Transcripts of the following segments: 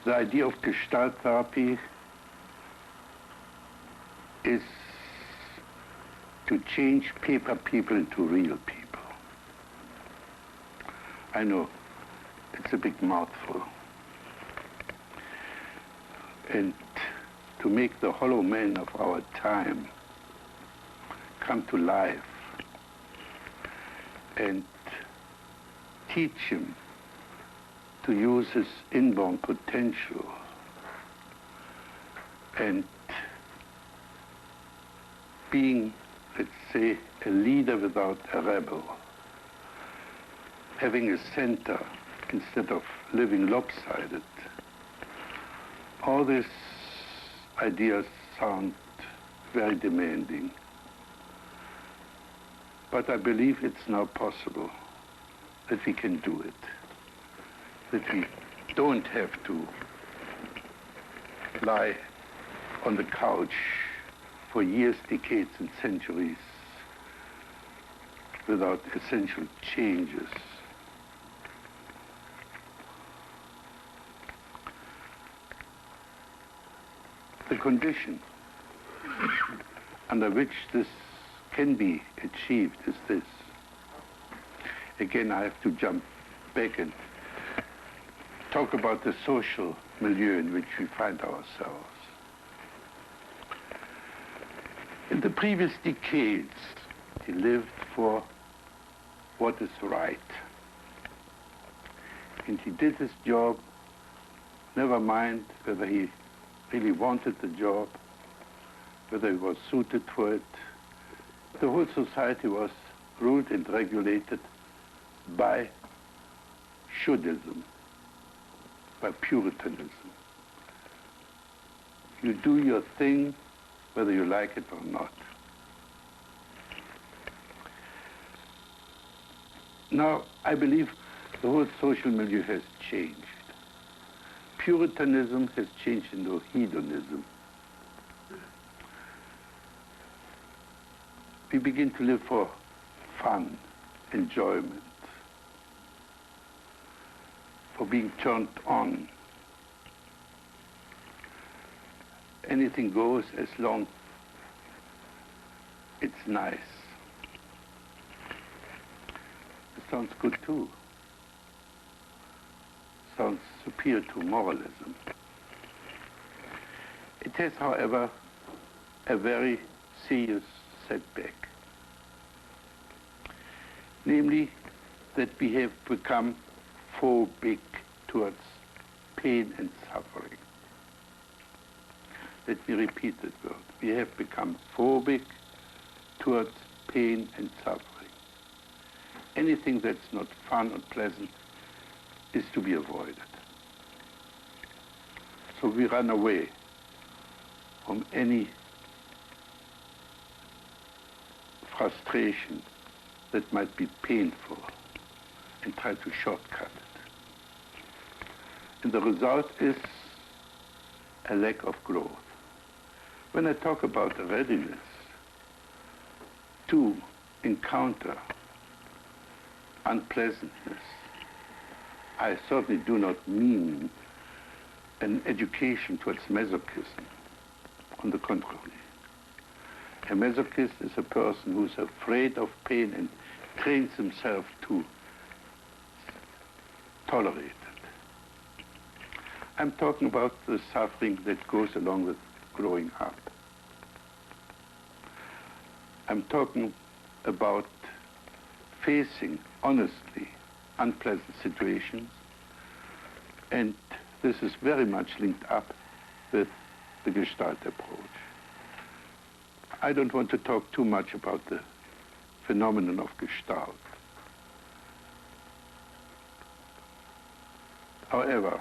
The idea of Gestalt therapy is to change paper people into real people. I know, it's a big mouthful. And to make the hollow man of our time come to life and teach him to use his inborn potential and being, let's say, a leader without a rebel, having a center instead of living lopsided. All these ideas sound very demanding, but I believe it's now possible that we can do it, that we don't have to lie on the couch for years, decades, and centuries without essential changes. The condition under which this can be achieved is this. Again, I have to jump back and talk about the social milieu in which we find ourselves. In the previous decades, he lived for what is right. And he did his job, never mind whether he really wanted the job, whether he was suited for it. The whole society was ruled and regulated by shouldism, by puritanism. You do your thing whether you like it or not. Now, I believe the whole social milieu has changed. Puritanism has changed into hedonism. We begin to live for fun, enjoyment, for being turned on. Anything goes as long it's nice. It sounds good too. Sounds superior to moralism. It has, however, a very serious setback. Namely, that we have become phobic towards pain and suffering. Let me repeat that word. We have become phobic towards pain and suffering. Anything that's not fun or pleasant is to be avoided. So we run away from any frustration that might be painful and try to shortcut it. And the result is a lack of growth. When I talk about a readiness to encounter unpleasantness, I certainly do not mean an education towards masochism. On the contrary. A masochist is a person who's afraid of pain and trains himself to tolerate it. I'm talking about the suffering that goes along with growing up. I'm talking about facing honestly unpleasant situations, and this is very much linked up with the Gestalt approach. I don't want to talk too much about the phenomenon of Gestalt. However,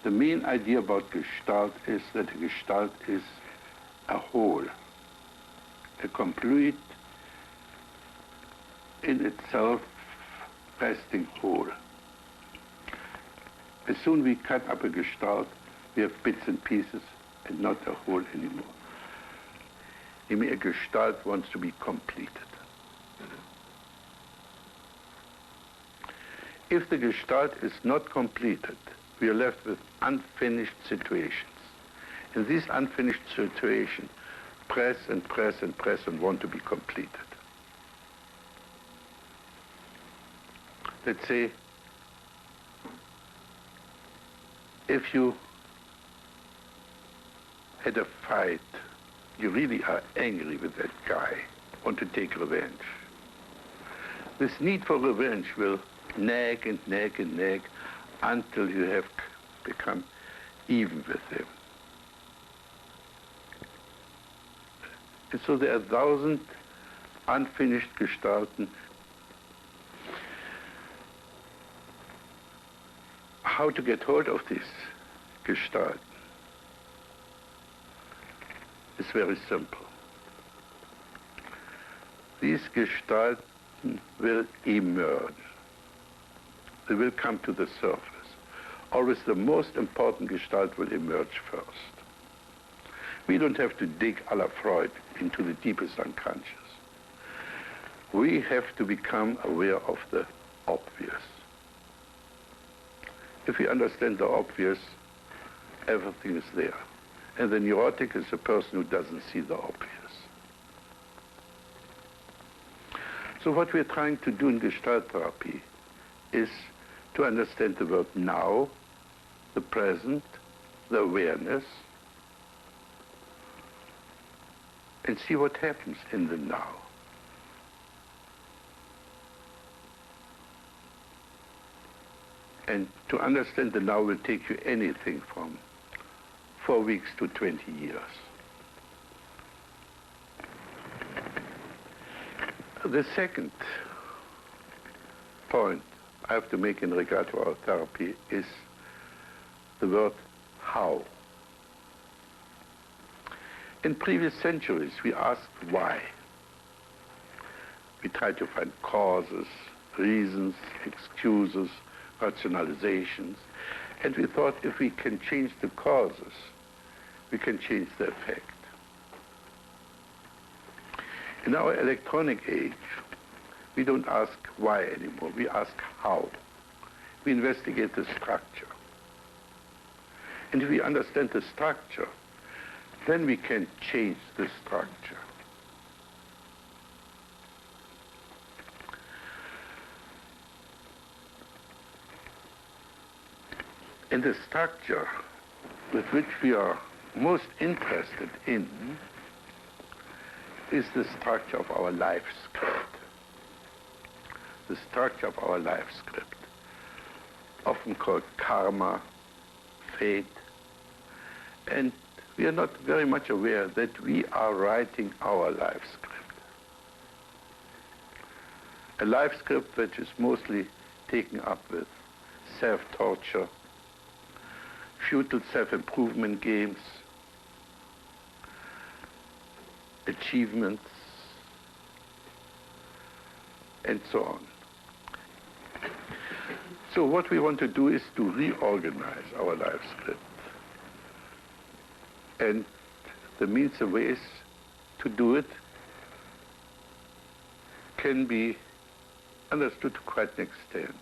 the main idea about Gestalt is that a Gestalt is a whole, a complete, in itself, resting whole. As soon as we cut up a Gestalt, we have bits and pieces and not a whole anymore. I mean, a Gestalt wants to be completed. If the Gestalt is not completed, we are left with unfinished situations. In these unfinished situations, press and press and press and want to be completed. Let's say, if you had a fight, you really are angry with that guy, want to take revenge. This need for revenge will nag and nag and nag until you have become even with him. And so there are 1,000 unfinished Gestalten. How to get hold of this Gestalt is very simple. These Gestalten will emerge. They will come to the surface. Always the most important Gestalt will emerge first. We don't have to dig a la Freud into the deepest unconscious. We have to become aware of the obvious. If we understand the obvious, everything is there. And the neurotic is a person who doesn't see the obvious. So what we're trying to do in Gestalt therapy is to understand the word now, the present, the awareness, and see what happens in the now. And to understand the now will take you anything from 4 weeks to 20 years. The second point I have to make in regard to our therapy is the word how. In previous centuries, we asked why. We tried to find causes, reasons, excuses, rationalizations, and we thought if we can change the causes, we can change the effect. In our electronic age, we don't ask why anymore, we ask how. We investigate the structure. And if we understand the structure, then we can change the structure. And the structure with which we are most interested in is the structure of our life script. The structure of our life script, often called karma, fate, and we are not very much aware that we are writing our life script. A life script which is mostly taken up with self-torture, futile self-improvement games, achievements, and so on. So what we want to do is to reorganize our life script. And the means and ways to do it can be understood to quite an extent.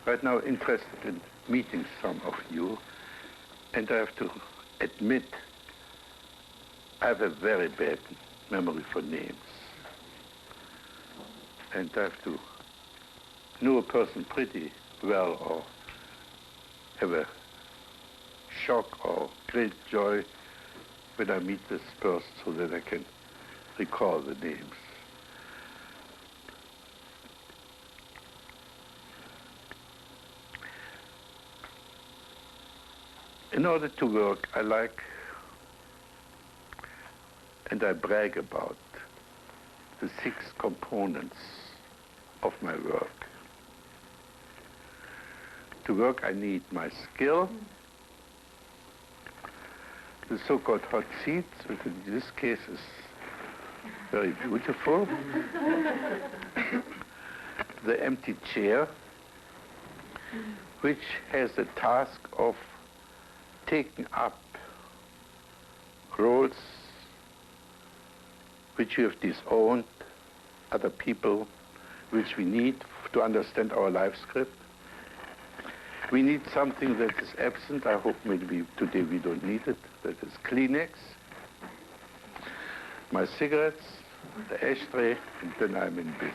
Right now, interested in meeting some of you, and I have to admit I have a very bad memory for names. And I have to know a person pretty well or have a shock or great joy when I meet this person so that I can recall the names. In order to work, I like and I brag about the 6 components of my work. To work, I need my skill, the so-called hot seat, which in this case is very beautiful, the empty chair, which has the task of taking up roles which we have disowned, other people which we need to understand our life script, We need something that is absent. I hope maybe today we don't need it. That is Kleenex, my cigarettes, the ashtray, and then I'm in business.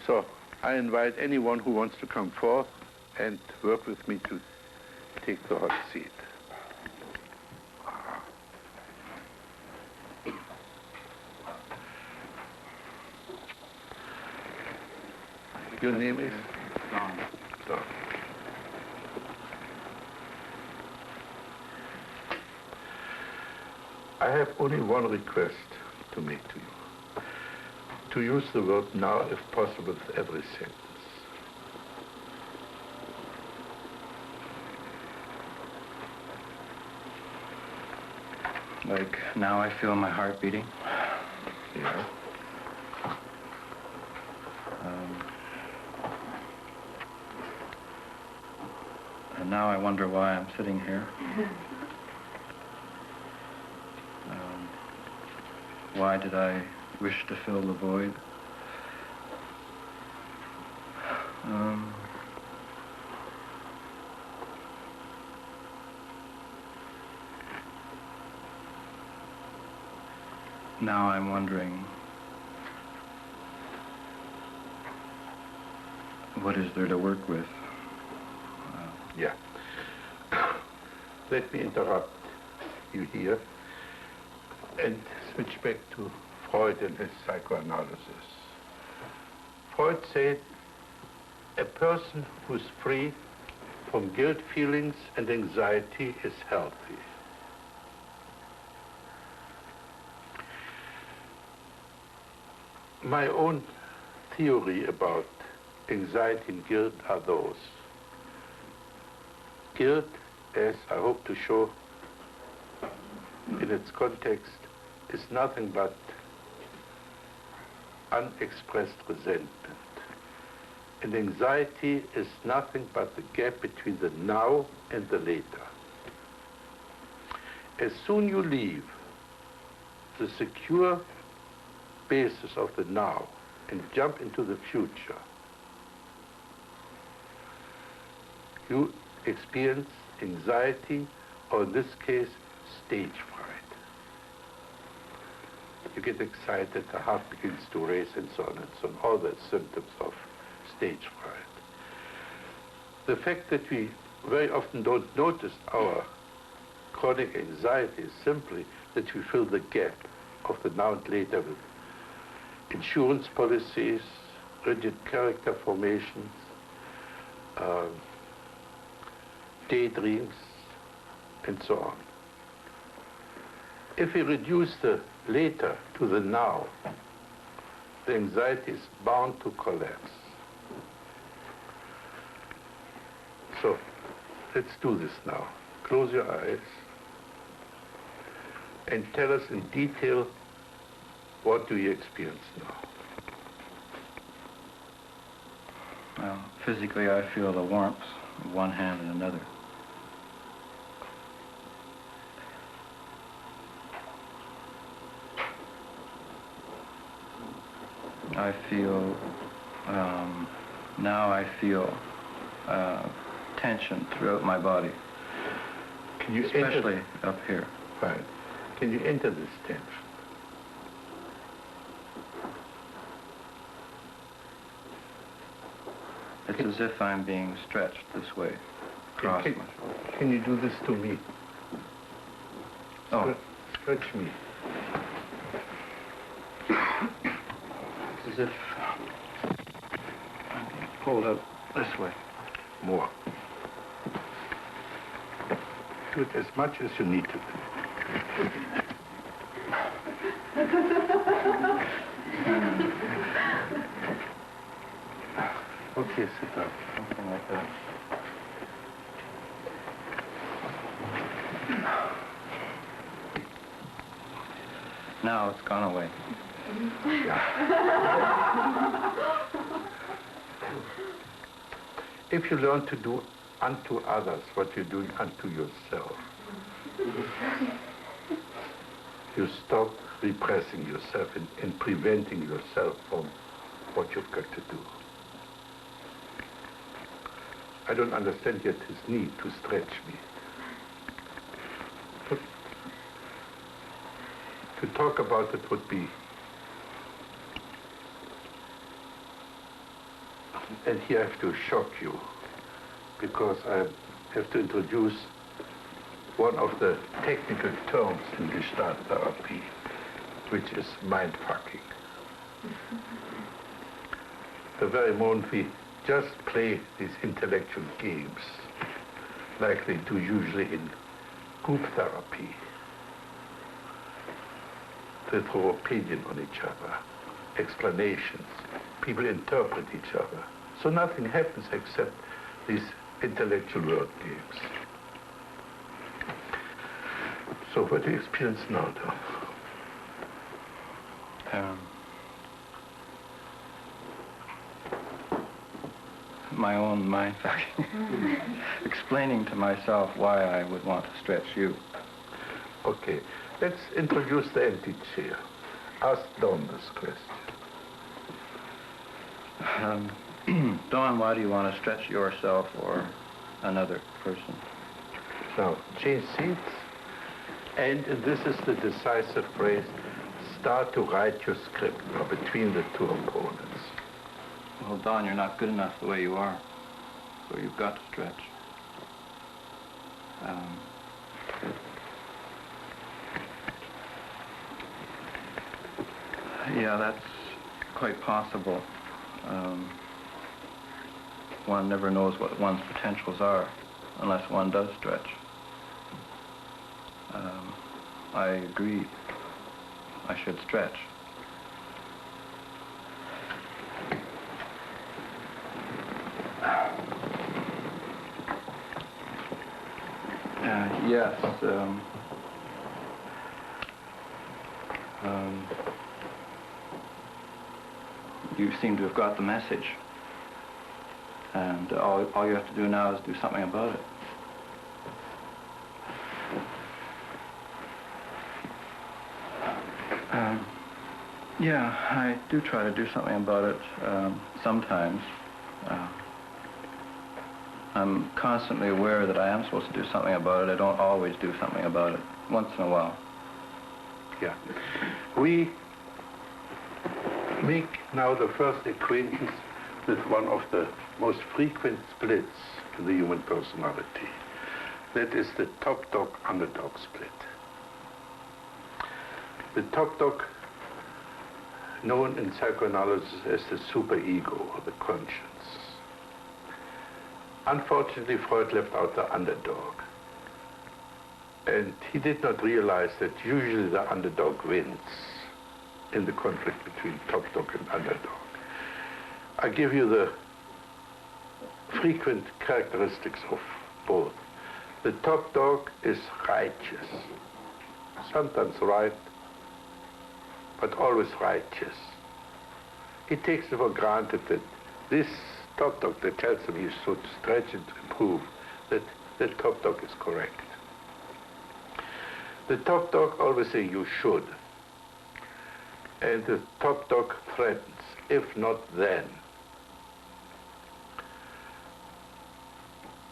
So I invite anyone who wants to come forth and work with me to take the hot seat. Your name is? Don. Don. I have only one request to make to you. To use the word now, if possible, with every sentence. Like, now I feel my heart beating. Yeah. And now I wonder why I'm sitting here. Why did I wish to fill the void? Now I'm wondering, what is there to work with? Yeah. Let me interrupt you here and switch back to Freud and his psychoanalysis. Freud said a person who's free from guilt feelings and anxiety is healthy. My own theory about anxiety and guilt are those. Guilt, as I hope to show in its context, is nothing but unexpressed resentment. And anxiety is nothing but the gap between the now and the later. As soon you leave the secure basis of the now and jump into the future, you experience anxiety, or in this case, stage fright. You get excited, the heart begins to race, and so on and so on, all the symptoms of stage fright. The fact that we very often don't notice our chronic anxiety is simply that we fill the gap of the now and later with insurance policies, rigid character formations, daydreams, and so on. If we reduce the later to the now, the anxiety is bound to collapse. So, let's do this now. Close your eyes and tell us in detail what do you experience now. Well, physically I feel the warmth of one hand and another. I feel, now I feel tension throughout my body. Can you especially up here. Fine. Can you enter this tension? It's as if I'm being stretched this way, across my shoulder. Can you do this to me? Oh. Stretch me. It's as if I'm being pulled out this way. More. Do it as much as you need to do. Okay, sit down. Something like that. Now it's gone away. If you learn to do unto others what you're doing unto yourself, You stop repressing yourself and preventing yourself from what you've got to do. I don't understand yet his need to stretch me. To talk about it would be... And here I have to shock you, because I have to introduce one of the technical terms in Gestalt-terapia, which is mind-fucking. The very moment we just play these intellectual games, like they do usually in group therapy. They throw opinion on each other, explanations. People interpret each other. So nothing happens except these intellectual word games. So what do you experience now, Tom? My own mind fucking. Explaining to myself why I would want to stretch you. Okay, let's introduce the empty chair. Ask Don this question. Dawn, why do you want to stretch yourself or another person? Now, change seats. And this is the decisive phrase, start to write your script now between the two opponents. Well, Dawn, you're not good enough the way you are, so you've got to stretch. Yeah, that's quite possible. One never knows what one's potentials are unless one does stretch. I agree. I should stretch. Yes. You seem to have got the message. And all you have to do now is do something about it. Yeah, I do try to do something about it sometimes. I'm constantly aware that I am supposed to do something about it. I don't always do something about it. Once in a while. Yeah. We make now the first acquaintance with one of the most frequent splits in the human personality. That is the topdog underdog split. The topdog, known in psychoanalysis as the superego or the conscience. Unfortunately, Freud left out the underdog. And he did not realize that usually the underdog wins in the conflict between topdog and underdog. I give you the frequent characteristics of both. The topdog is righteous, sometimes right, but always righteous. He takes it for granted that this topdog that tells him he should stretch and improve, that the topdog is correct. The topdog always says you should. And the topdog threatens, if not then.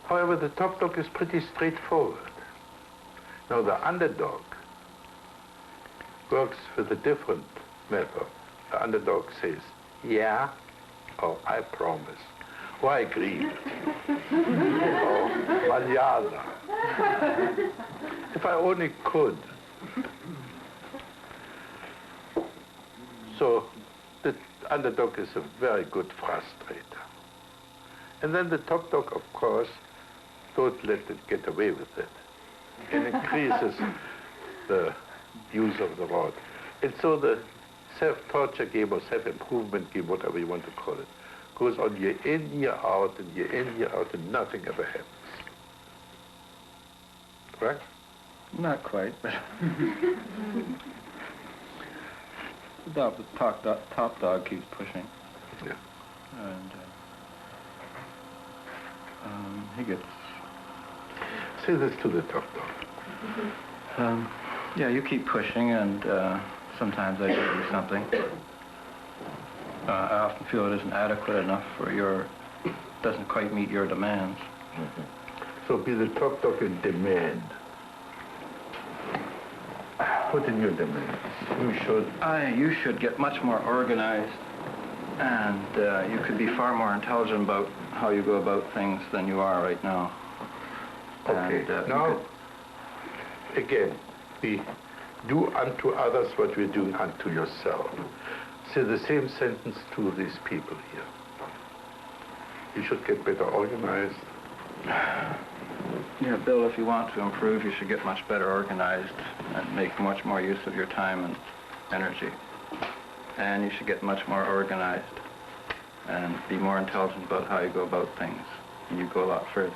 However, the topdog is pretty straightforward. Now, the underdog works with a different method. The underdog says, yeah, or I promise, or I agree, or manjada. If I only could. So the underdog is a very good frustrator. And then the topdog, of course, don't let it get away with it. And increases the use of the rod. And so the self-torture game or self-improvement game, whatever you want to call it, goes on year in, year out, and year in, year out, and nothing ever happens. Correct? Not quite, but... the top dog keeps pushing. Yeah. And he gets... Say this to the top dog. Yeah, you keep pushing, and sometimes I give you something. I often feel it isn't adequate enough for your, doesn't quite meet your demands. So be the top dog in demand. Put in your demands. You should get much more organized, and you could be far more intelligent about how you go about things than you are right now. Okay, And, now, again, we do unto others what we're doing unto yourself. Say the same sentence to these people here. You should get better organized. Yeah, Bill, if you want to improve, you should get much better organized and make much more use of your time and energy. And you should get much more organized and be more intelligent about how you go about things. And you go a lot further.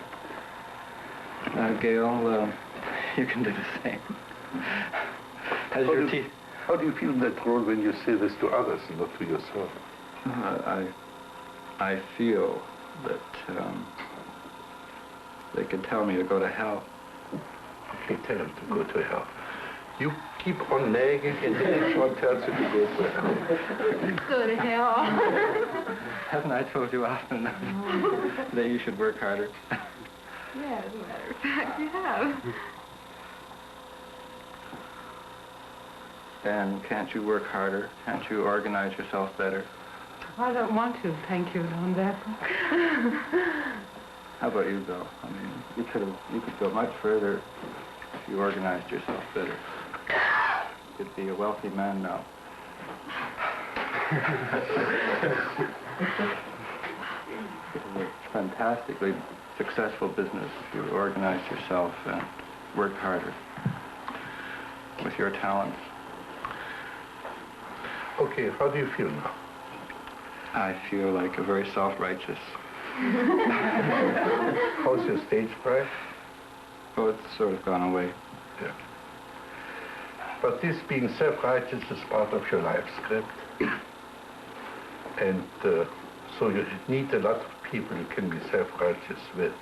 Gail, you can do the same. How do you feel in that role when you say this to others and not to yourself? I feel that they can tell me to go to hell. Okay, tell them to go to hell. You keep on nagging and then each one tells you to go to hell. Go to hell. Haven't I told you often enough that you should work harder? Yeah, as a matter of fact, you have. And can't you work harder? Can't you organize yourself better? I don't want to, thank you, Umberto. How about you, Bill? I mean, you could go much further if you organized yourself better. You could be a wealthy man now. It's a fantastically successful business if you organized yourself and worked harder with your talents. Okay, how do you feel now? I feel like a very self-righteous. How's your stage fright? Oh, it's sort of gone away. Yeah. But this being self-righteous is part of your life script. And so you need a lot of people you can be self-righteous with.